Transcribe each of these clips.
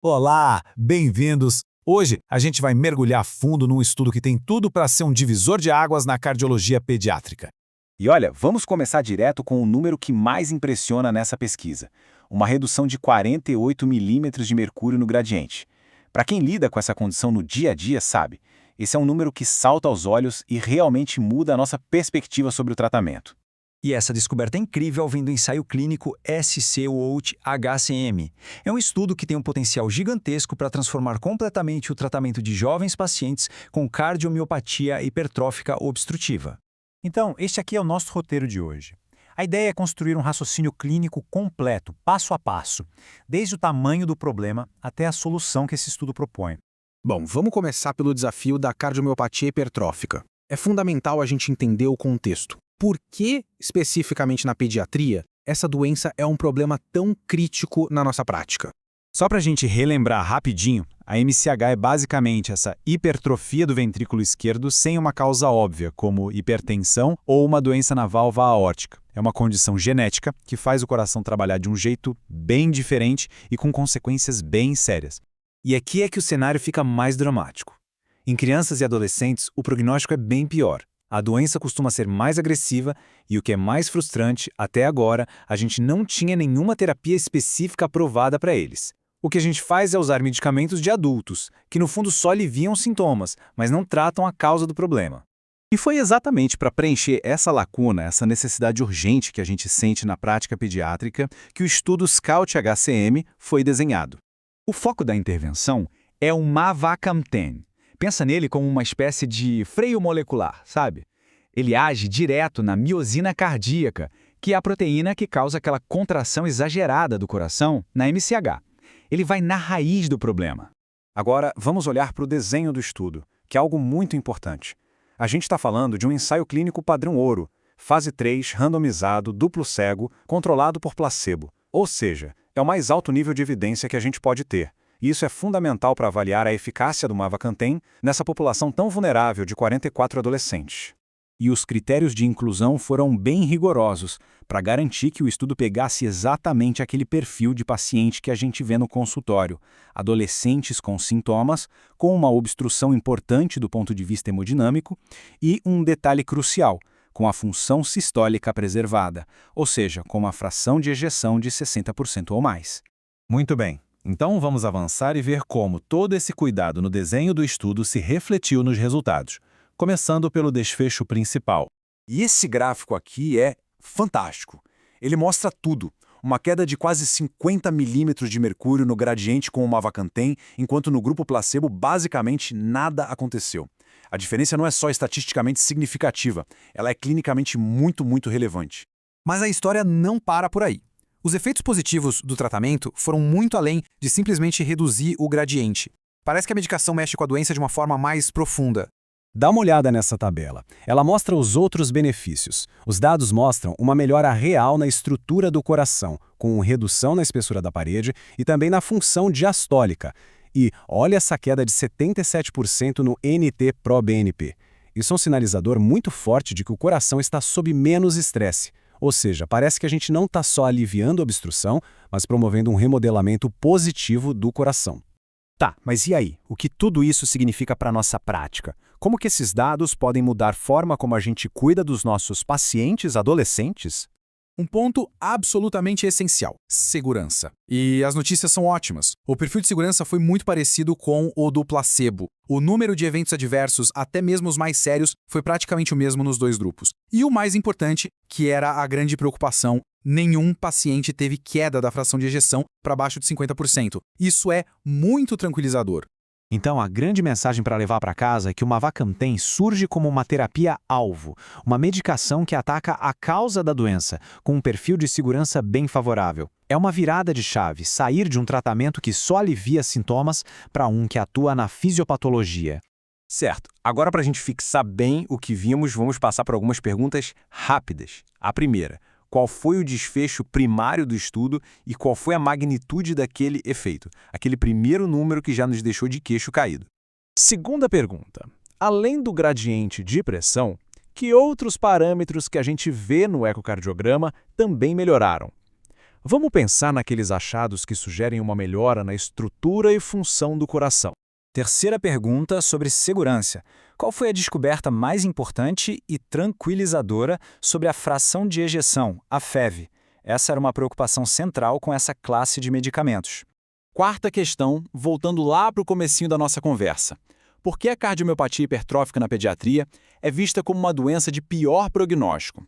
Olá, bem-vindos! Hoje a gente vai mergulhar fundo num estudo que tem tudo para ser um divisor de águas na cardiologia pediátrica. E olha, vamos começar direto com o número que mais impressiona nessa pesquisa: uma redução de 48 milímetros de mercúrio no gradiente. Para quem lida com essa condição no dia a dia, sabe, esse é um número que salta aos olhos e realmente muda a nossa perspectiva sobre o tratamento. E essa descoberta é incrível vem do ensaio clínico SC-HCM. É um estudo que tem um potencial gigantesco para transformar completamente o tratamento de jovens pacientes com cardiomiopatia hipertrófica obstrutiva. Então, este aqui é o nosso roteiro de hoje. A ideia é construir um raciocínio clínico completo, passo a passo, desde o tamanho do problema até a solução que esse estudo propõe. Bom, vamos começar pelo desafio da cardiomiopatia hipertrófica. É fundamental a gente entender o contexto. Por que, especificamente na pediatria, essa doença é um problema tão crítico na nossa prática? Só para a gente relembrar rapidinho, a MCH é basicamente essa hipertrofia do ventrículo esquerdo sem uma causa óbvia, como hipertensão ou uma doença na válvula aórtica. É uma condição genética que faz o coração trabalhar de um jeito bem diferente e com consequências bem sérias. E aqui é que o cenário fica mais dramático. Em crianças e adolescentes, o prognóstico é bem pior. A doença costuma ser mais agressiva e, o que é mais frustrante, até agora, a gente não tinha nenhuma terapia específica aprovada para eles. O que a gente faz é usar medicamentos de adultos, que no fundo só aliviam os sintomas, mas não tratam a causa do problema. E foi exatamente para preencher essa lacuna, essa necessidade urgente que a gente sente na prática pediátrica, que o estudo SCOUT-HCM foi desenhado. O foco da intervenção é o mavacamten. Pensa nele como uma espécie de freio molecular, sabe? Ele age direto na miosina cardíaca, que é a proteína que causa aquela contração exagerada do coração na MCH. Ele vai na raiz do problema. Agora, vamos olhar para o desenho do estudo, que é algo muito importante. A gente está falando de um ensaio clínico padrão ouro, fase 3, randomizado, duplo cego, controlado por placebo. Ou seja, é o mais alto nível de evidência que a gente pode ter. E isso é fundamental para avaliar a eficácia do mavacamten nessa população tão vulnerável de 44 adolescentes. E os critérios de inclusão foram bem rigorosos para garantir que o estudo pegasse exatamente aquele perfil de paciente que a gente vê no consultório: adolescentes com sintomas, com uma obstrução importante do ponto de vista hemodinâmico e um detalhe crucial, com a função sistólica preservada, ou seja, com uma fração de ejeção de 60% ou mais. Muito bem. Então vamos avançar e ver como todo esse cuidado no desenho do estudo se refletiu nos resultados, começando pelo desfecho principal. E esse gráfico aqui é fantástico. Ele mostra tudo. Uma queda de quase 50 milímetros de mercúrio no gradiente com o mavacamten, enquanto no grupo placebo basicamente nada aconteceu. A diferença não é só estatisticamente significativa, ela é clinicamente muito relevante. Mas a história não para por aí. Os efeitos positivos do tratamento foram muito além de simplesmente reduzir o gradiente. Parece que a medicação mexe com a doença de uma forma mais profunda. Dá uma olhada nessa tabela. Ela mostra os outros benefícios. Os dados mostram uma melhora real na estrutura do coração, com redução na espessura da parede e também na função diastólica. E olha essa queda de 77% no NT-proBNP. Isso é um sinalizador muito forte de que o coração está sob menos estresse. Ou seja, parece que a gente não está só aliviando a obstrução, mas promovendo um remodelamento positivo do coração. Tá, mas e aí? O que tudo isso significa para a nossa prática? Como que esses dados podem mudar a forma como a gente cuida dos nossos pacientes adolescentes? Um ponto absolutamente essencial: segurança. E as notícias são ótimas. O perfil de segurança foi muito parecido com o do placebo. O número de eventos adversos, até mesmo os mais sérios, foi praticamente o mesmo nos dois grupos. E o mais importante, que era a grande preocupação: nenhum paciente teve queda da fração de ejeção para baixo de 50%. Isso é muito tranquilizador. Então, a grande mensagem para levar para casa é que o mavacamten surge como uma terapia-alvo, uma medicação que ataca a causa da doença, com um perfil de segurança bem favorável. É uma virada de chave, sair de um tratamento que só alivia sintomas para um que atua na fisiopatologia. Certo. Agora, para a gente fixar bem o que vimos, vamos passar por algumas perguntas rápidas. A primeira: qual foi o desfecho primário do estudo e qual foi a magnitude daquele efeito, aquele primeiro número que já nos deixou de queixo caído? Segunda pergunta: além do gradiente de pressão, que outros parâmetros que a gente vê no ecocardiograma também melhoraram? Vamos pensar naqueles achados que sugerem uma melhora na estrutura e função do coração. Terceira pergunta sobre segurança. Qual foi a descoberta mais importante e tranquilizadora sobre a fração de ejeção, a FEV? Essa era uma preocupação central com essa classe de medicamentos. Quarta questão, voltando lá para o comecinho da nossa conversa. Por que a cardiomiopatia hipertrófica na pediatria é vista como uma doença de pior prognóstico?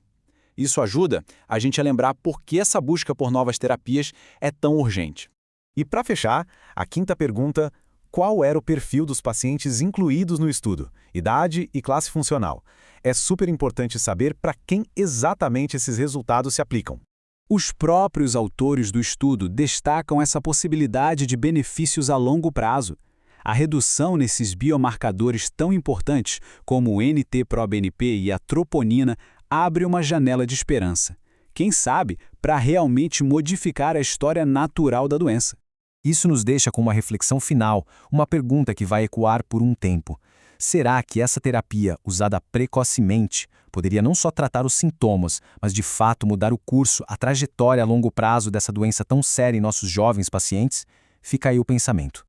Isso ajuda a gente a lembrar por que essa busca por novas terapias é tão urgente. E para fechar, a quinta pergunta: qual era o perfil dos pacientes incluídos no estudo? Idade e classe funcional. É super importante saber para quem exatamente esses resultados se aplicam. Os próprios autores do estudo destacam essa possibilidade de benefícios a longo prazo. A redução nesses biomarcadores tão importantes como o NT-proBNP e a troponina abre uma janela de esperança. Quem sabe, para realmente modificar a história natural da doença. Isso nos deixa com uma reflexão final, uma pergunta que vai ecoar por um tempo. Será que essa terapia, usada precocemente, poderia não só tratar os sintomas, mas de fato mudar o curso, a trajetória a longo prazo dessa doença tão séria em nossos jovens pacientes? Fica aí o pensamento.